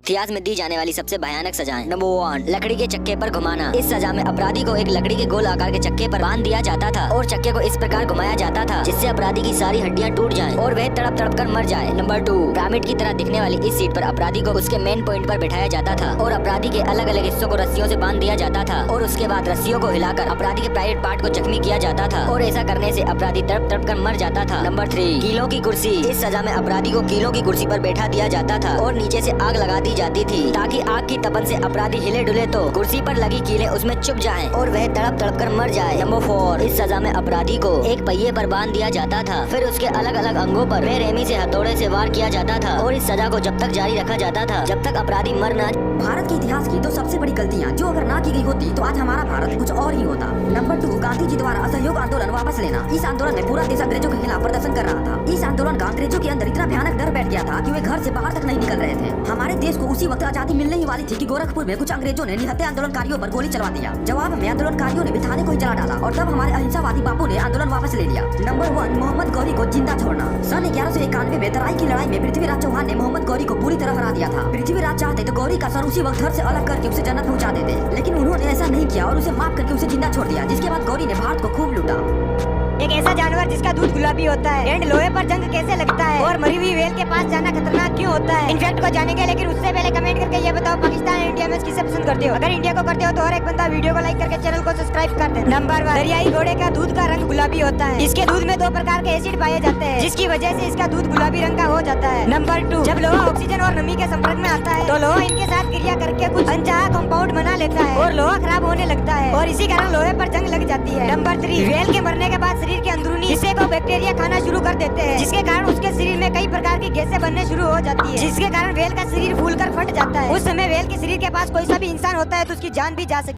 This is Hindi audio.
इतिहास में दी जाने वाली सबसे भयानक सजाएं। नंबर 1, लकड़ी के चक्के पर घुमाना। इस सजा में अपराधी को एक लकड़ी के गोल आकार के चक्के पर बांध दिया जाता था और चक्के को इस प्रकार घुमाया जाता था जिससे अपराधी की सारी हड्डियां टूट जाएं और वह तड़प तड़प कर मर जाए। नंबर 2, पिरामिड की तरह दिखने वाली इस सीट पर अपराधी को उसके मेन पॉइंट पर बैठाया जाता था और अपराधी के अलग अलग हिस्सों को रस्सियों से बांध दिया जाता था और उसके बाद रस्सियों को हिलाकर अपराधी के प्राइवेट पार्ट को जख्मी किया जाता था और ऐसा करने से अपराधी तड़प तड़प कर मर जाता था। नंबर 3, कीलों की कुर्सी। इस सजा में अपराधी को कीलों की कुर्सी पर बैठा दिया जाता था और नीचे से आग लगा दी जाती थी ताकि आग की तपन से अपराधी हिले डुले तो कुर्सी पर लगी कीलें उसमें चुभ जाएं और वह तड़प तड़प कर मर जाए। नंबर 4, इस सजा में अपराधी को एक पहिए पर बांध दिया जाता था, फिर उसके अलग अलग अंगों पर बेरहमी से हथौड़े से वार किया जाता था और इस सजा को जब तक जारी रखा जाता था जब तक अपराधी मर न। भारत के इतिहास की तो सबसे बड़ी गलतियाँ जो अगर ना की गई होती तो आज हमारा भारत कुछ और ही होता। नंबर 2, गांधी जी द्वारा असहयोग आंदोलन वापस लेना। इस आंदोलन में पूरा देश अंग्रेजों के खिलाफ प्रदर्शन कर रहा था। इस आंदोलन का अंग्रेजों के अंदर इतना भयानक डर बैठ गया था कि वे घर से बाहर तक नहीं निकल रहे थे। हमारे देश को उसी वक्त आजादी मिलने ही वाली थी कि गोरखपुर में कुछ अंग्रेजों ने निहत्थे आंदोलनकारियों पर गोली चलवा दिया। जवाब में आंदोलनकारियों ने भी थाने को ही जला डाला और तब हमारे अहिंसावादी बापू ने आंदोलन वापस ले लिया। नंबर 1, मोहम्मद गौरी को जिंदा छोड़ना। सन 1191 में तराई की लड़ाई में पृथ्वीराज चौहान ने मोहम्मद गौरी को पूरी तरह हरा दिया था। पृथ्वीराज चाहते तो गौरी का सर उसी वक्त धड़ से अलग करके उसे जन्नत पहुंचा देते, लेकिन उन्होंने ऐसा नहीं किया और उसे माफ करके उसे जिंदा छोड़ दिया, जिसके बाद गौरी ने भारत को खूब लूटा। एक ऐसा जानवर जिसका दूध गुलाबी होता है एंड लोहे पर जंग कैसे लगता है और मरी हुई वेल के पास जाना खतरनाक क्यों होता है, इन फैक्ट को जानेंगे। लेकिन उससे पहले कमेंट करके ये बताओ पाकिस्तान और इंडिया में किसे पसंद करते हो। अगर इंडिया को करते हो तो हर एक बंदा वीडियो को लाइक करके चैनल को सब्सक्राइब कर दे। नंबर 1, दरियाई घोड़े का दूध का रंग गुलाबी होता है। इसके दूध में 2 प्रकार के एसिड पाए जाते हैं जिसकी वजह से इसका दूध गुलाबी रंग का हो जाता है। नंबर 2, जब लोहा ऑक्सीजन और नमी के संपर्क में आता है तो लोहा इनके साथ क्रिया करके कुछ अनचाहा कंपाउंड बना लेता है और लोहा खराब होने लगता है और इसी कारण लोहे पर जंग लग जाती है। नंबर 3, वेल के मरने के बाद शरीर के अंदरूनी हिस्से को बैक्टीरिया खाना शुरू कर देते हैं जिसके कारण उसके शरीर में कई प्रकार की गैसें बनने शुरू हो जाती है जिसके कारण वेल का शरीर फूलकर फट जाता है। उस समय वेल के शरीर के पास कोई सा भी इंसान होता है तो उसकी जान भी जा सकती है।